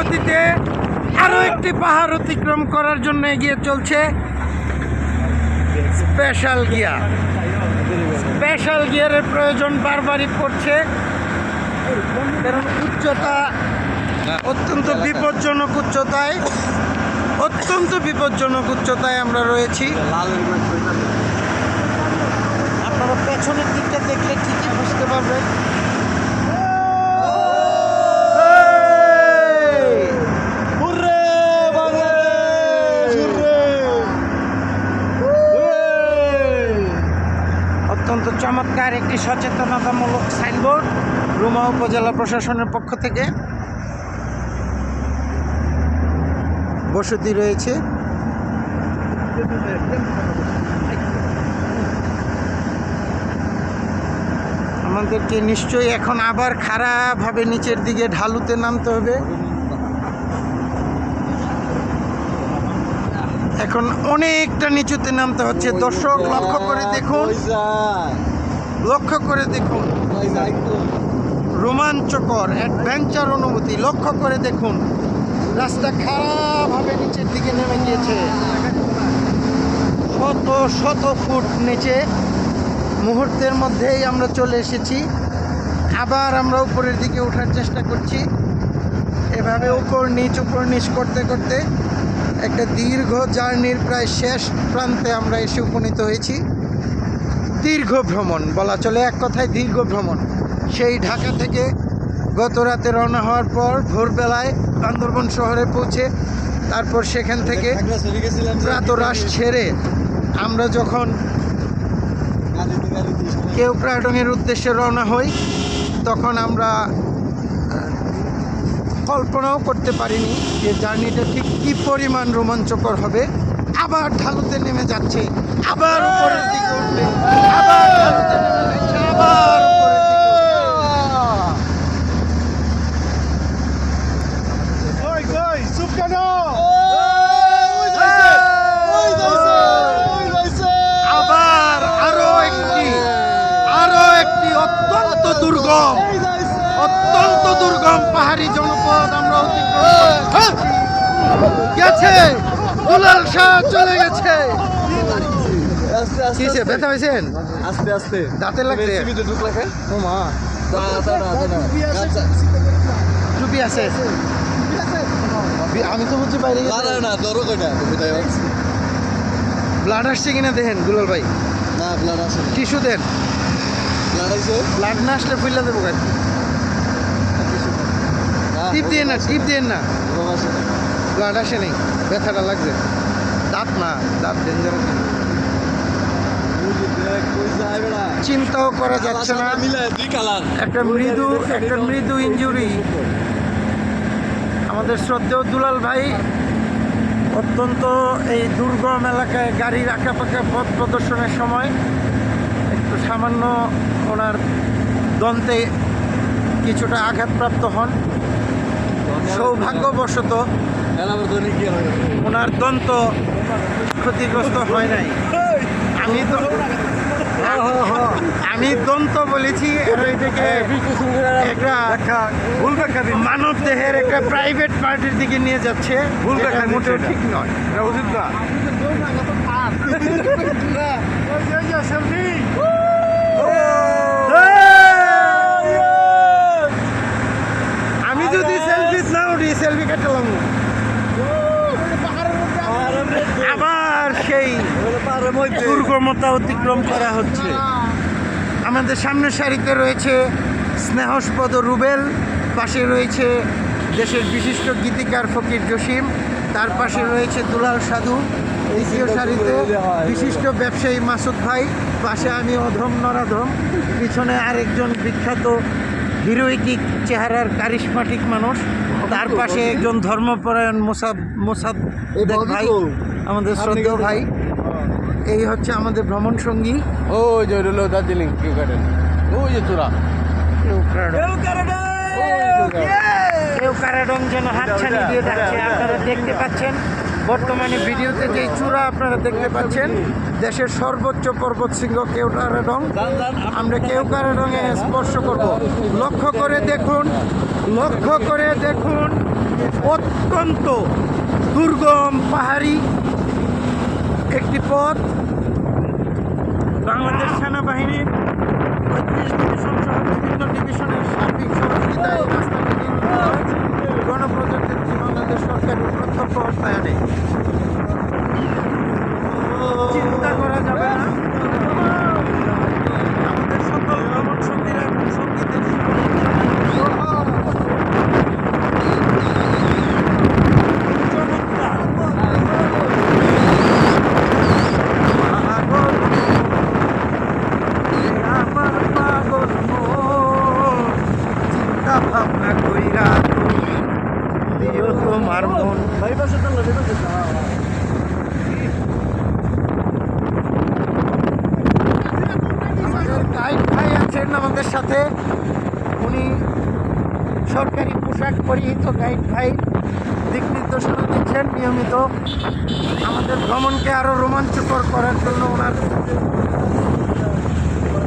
গতিতে আরো একটি পাহাড় অতিক্রম করার জন্য এগিয়ে চলছে স্পেশাল গিয়ার। স্পেশাল গিয়ারের প্রয়োজন বারবারই পড়ছে, কারণ উচ্চতা অত্যন্ত বিপজ্জনক উচ্চতায় আমরা রয়েছি। আপনারা পেছনের দিকটা দেখলে ঠিকই বুঝতে পারবেন। অত্যন্ত চমৎকার একটি সচেতনতামূলক সাইনবোর্ড রুমা উপজেলা প্রশাসনের পক্ষ থেকে। বসতি রয়েছে, আমাদেরকে নিশ্চয়ই এখন আবার খারাপভাবে নিচের দিকে ঢালুতে নামতে হবে। এখন অনেকটা নিচুতে নামতে হচ্ছে। দর্শক লক্ষ্য করে দেখুন, রোমাঞ্চকর অ্যাডভেঞ্চার অনুভূতি। লক্ষ্য করে দেখুন, রাস্তা খারাপভাবে নিচের দিকে নেমে গিয়েছে, শত ফুট নিচে। মুহূর্তের মধ্যেই আমরা চলে এসেছি। আবার আমরা উপরের দিকে ওঠার চেষ্টা করছি। এভাবে উপর নিচ করতে করতে একটা দীর্ঘ জার্নির প্রায় শেষ প্রান্তে আমরা এসে উপনীত হয়েছি। দীর্ঘ ভ্রমণ বলা চলে, এক কথায় দীর্ঘ ভ্রমণ। সেই ঢাকা থেকে গত রাতে রওনা হওয়ার পর ভোরবেলায় বান্দরবন শহরে পৌঁছে, তারপর সেখান থেকে প্রাতরাশ ছেড়ে আমরা যখন কেওক্রাডংয়ের উদ্দেশ্যে রওনা হই, তখন আমরা কল্পনাও করতে পারিনি যে জার্নিটা ঠিক কী পরিমাণ রোমাঞ্চকর হবে। আবার ঢালুতে নেমে যাচ্ছে, আবার উপরের দিকে উঠবে, আবার ঢালুতে নেমে যাচ্ছে, আবার উপরের দিকে। আবার আরো একটি অত্যন্ত দুর্গম পাহাড়ি জনপদ আমরা অতিক্রম গেছে। দুলাল শাহ চলে গেছে। ব্যথা হয়েছেন? আস্তে আস্তে দাঁতে লাগছে। ও মা, টুপি আছে? আমি তো বুঝছি বাইরে ব্লাড আসছে কিনা দেখেন দুলাল ভাই। না, ব্লাড আসে না। টিস্যু দেন। ব্লাড না আসলে ফুইলা দেবো গাড়ি। টিপ দিয়ে না ব্লাড আসে নেই, ব্যথাটা লাগছে। দাঁত ডেঞ্জারাস, চিন্তাও করা যাচ্ছে না। একটা মৃদু ইনজুরি। আমাদের শ্রদ্ধেয় দুলাল ভাই অত্যন্ত এই দুর্গম এলাকায় গাড়ির আঁকাপাকা পথ প্রদর্শনের সময় একটু সামান্য ওনার দন্তে কিছুটা আঘাতপ্রাপ্ত হন। সৌভাগ্যবশত ওনার দন্ত ক্ষতিগ্রস্ত হয় নাই। আমি দন্ত বলেছি, এটাকে একটা মানব দেহের একটা প্রাইভেট পার্টির দিকে নিয়ে যাচ্ছে। ভুল দেখা মোটেও ঠিক নয়, উচিত না। আমি যদি সেলফি না উঠি, সেলফি কাটালাম। আবার সেই দুর্গমতা অতিক্রম করা হচ্ছে। আমাদের সামনের সারিতে রয়েছে স্নেহস্পদ রুবেল, পাশে রয়েছে দেশের বিশিষ্ট গীতিকার ফকির জসিম, তার পাশে রয়েছে দুলাল সাধু, দ্বিতীয় সারিতে বিশিষ্ট ব্যবসায়ী মাসুদ ভাই, পাশে আমি অধম নরাধম, পিছনে আরেকজন বিখ্যাত হিরোইটিক চেহারার কারিশমাটিক মানুষ, তার পাশে একজন ধর্মপরায়ণ মোসাদ ভাই, আমাদের শ্রদ্ধেয় ভাই। এই হচ্ছে আমাদের ভ্রমণ সঙ্গী। ওই যে হলো দার্জিলিং ওই যে তোরা কেওক্রাডং যেন হাতছানি দিয়ে যাচ্ছে। আপনারা দেখতে পাচ্ছেন বর্তমানে ভিডিওতে যেই চূড়া আপনারা দেখতে পাচ্ছেন দেশের সর্বোচ্চ পর্বতশৃঙ্গ কেওক্রাডং, আমরা কেওক্রাডংয়ে স্পর্শ করব। লক্ষ্য করে দেখুন অত্যন্ত দুর্গম পাহাড়ি একটি পথ। বাংলাদেশ সেনাবাহিনীর ৩৫ ডিভিশন সহ বিভিন্ন ডিভিশনের সার্বিক সহযোগিতায় এই রাস্তাটি নির্মিত হয়েছে গণপ্রজাতন্ত্রী বাংলাদেশ সরকারের প্রত্যক্ষ অর্থায়নে। চিন্তা করা যাবে না আমাদের সকল ভ্রমণ সঙ্গীরা এবং সঙ্গীদের ভাবনা কইরা দিও তোমার মন। আমাদের গাইড ভাই আছেন আমাদের সাথে, উনি সরকারি পোশাক পরিহিত গাইড ভাই দিক নির্দেশনা দিচ্ছেন নিয়মিত আমাদের ভ্রমণকে আরো রোমাঞ্চকর করার জন্য ওনার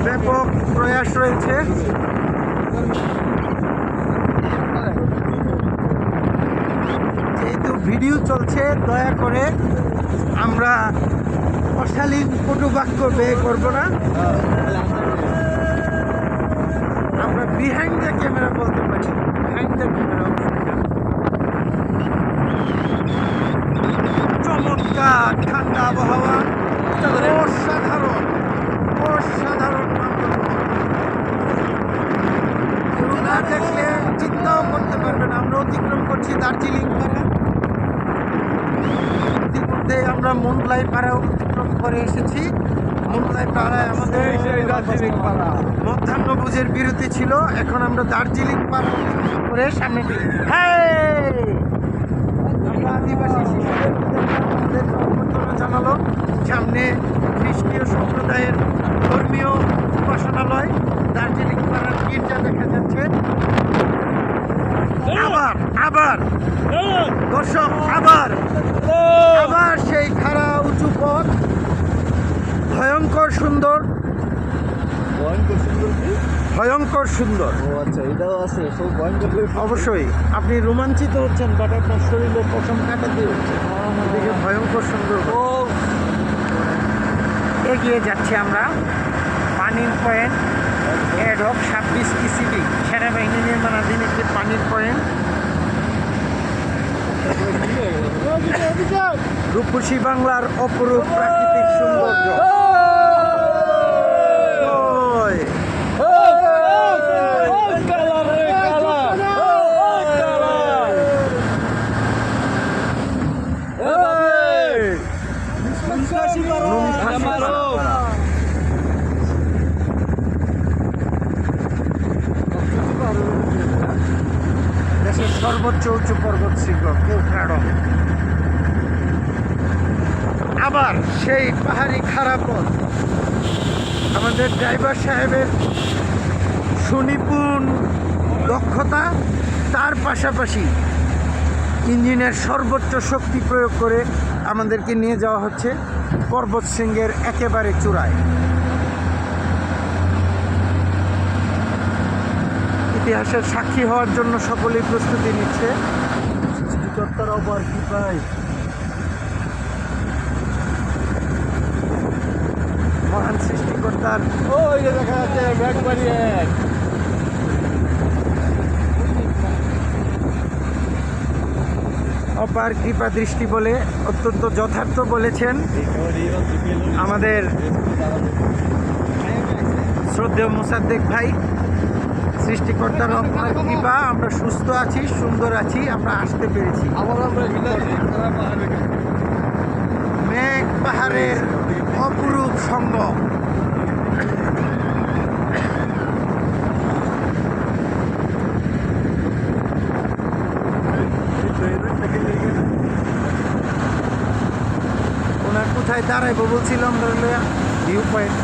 ব্যাপক প্রয়াস রয়েছে। যেহেতু ভিডিও চলছে দয়া করে আমরা অশালীন কটুবাক্য ব্যয় করবো না, আমরা বিহাইন্ড দ্য ক্যামেরা বলতে পারি। বিহাইন্ড দ্য ক্যামেরা চমৎকার ঠান্ডা আবহাওয়া, অসাধারণ না দেখলে চিন্তাও করতে পারবেন। আমরা অতিক্রম করছি দার্জিলিং পাড়া, ইতিমধ্যে আমরা মুনলাই পাড়াও অতিক্রম করে এসেছি। মুনলাই পাড়ায় আমাদের মধ্যাহ্নভোজের বিরতি ছিল, এখন আমরা দার্জিলিং পাড়া অতিক্রম করে সামনে আমরা আদিবাসী শিশুদের আমাদের অভ্যর্থনা জানালো। সামনে খ্রিস্টীয় সম্প্রদায়ের ধর্মীয় উপাসনালয় দার্জিলিং পাড়ার গির্জা দেখা যাচ্ছে। আবার দর্শক আবার সেই খাড়া উঁচু পথ, ভয়ঙ্কর সুন্দর। অবশ্যই আপনি রোমাঞ্চিত হচ্ছেন, বাট আপনার শরীরে পশম কাটাতে হচ্ছে। এদিকে ভয়ঙ্কর সুন্দর এগিয়ে যাচ্ছি আমরা। পানির পয়েন্ট এডক 26 ইসিবি সেনাবাহিনী নির্মাণাধীন একটি পানির পয়েন্ট। রূপসী বাংলার অপরূপ প্রাকৃতিক সৌন্দর্য। দেশের সর্বোচ্চ উঁচু পর্বত শৃঙ্গ কেওক্রাডং। আবার সেই পাহাড়ি খারাপ পথ। আমাদের ড্রাইভার সাহেবের সুনিপুণ দক্ষতা, তার পাশাপাশি ইঞ্জিনের সর্বোচ্চ শক্তি প্রয়োগ করে আমাদেরকে নিয়ে যাওয়া হচ্ছে পর্বত শৃঙ্গের একেবারে চূড়ায়। ইতিহাসের সাক্ষী হওয়ার জন্য সকলেই প্রস্তুতি নিচ্ছে। মহান সৃষ্টিকর্তার অপার কৃপা দৃষ্টি বলে অত্যন্ত যথার্থ বলেছেন আমাদের শ্রদ্ধেয় মোসাদ্দেক ভাই। সৃষ্টিকর্তার অপার কৃপা, আমরা সুস্থ আছি, সুন্দর আছি, আমরা আসতে পেরেছি। মেঘ পাহাড়ের অপরূপ সঙ্গ। ওনার কোথায় দাঁড়াইবো বলছিলাম ভিউ পয়েন্ট।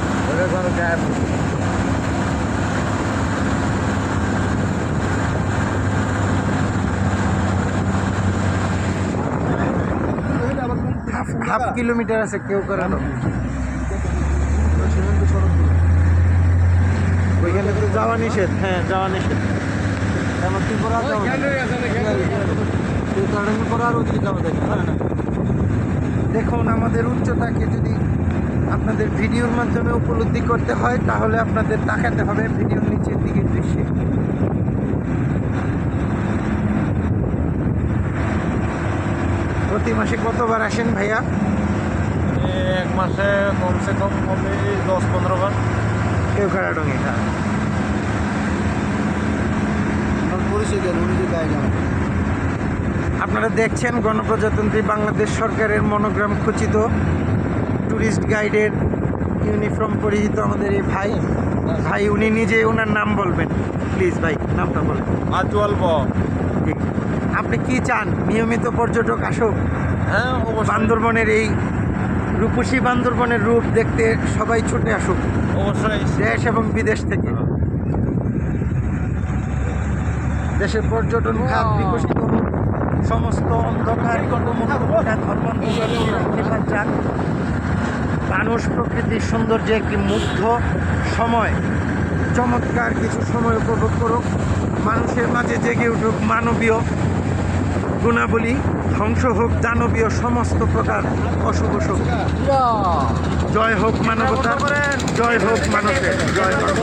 হাফ কিলোমিটার আছে কেউ করানো। ওইখানে তো যাওয়া নিষেধ, হ্যাঁ যাওয়া নিষেধ। দেখুন আমাদের উচ্চতাকে যদি আপনাদের ভিডিওর মাধ্যমে উপলব্ধি করতে হয় তাহলে আপনাদের তাকাতে হবে ভিডিওর নিচের দিকের দৃশ্যে। প্রতি মাসে কতবার আসেন ভাইয়া? এক মাসে কমসে কম হবে 10-15 বার। কেউ কারাডঙ্গে, হ্যাঁ। আপনারা দেখছেন গণপ্রজাতন্ত্রী বাংলাদেশ সরকারের মনোগ্রাম খচিত ট্যুরিস্ট গাইডের ইউনিফর্ম পরিহিত আমাদের এই ভাই। ভাই উনি নিজে ওনার নাম বলবেন প্লিজ ভাই, নামটা বলেন। আজওয়াল ব। ঠিক। আপনি কি চান নিয়মিত পর্যটক আসুক হ্যাঁ অবশ্যই, বান্দরবনের এই রূপসী বান্দরবনের রূপ দেখতে সবাই ছুটে আসুক অবশ্যই। দেশ এবং বিদেশ থেকে। দেশের পর্যটন খাত বিকশিত হোক, সমস্ত অন্ধকার ধর্মান্তর যাক, মানুষ প্রকৃতির সৌন্দর্যে একটি মুগ্ধ সময়, চমৎকার কিছু সময় উপভোগ করুক, মানুষের মাঝে জেগে উঠুক মানবীয় গুণাবলী, ধ্বংস হোক দানবীয় সমস্ত প্রকার অশুভ শক্তি। জয় হোক মানবতা, জয় হোক মানুষের, জয় হোক।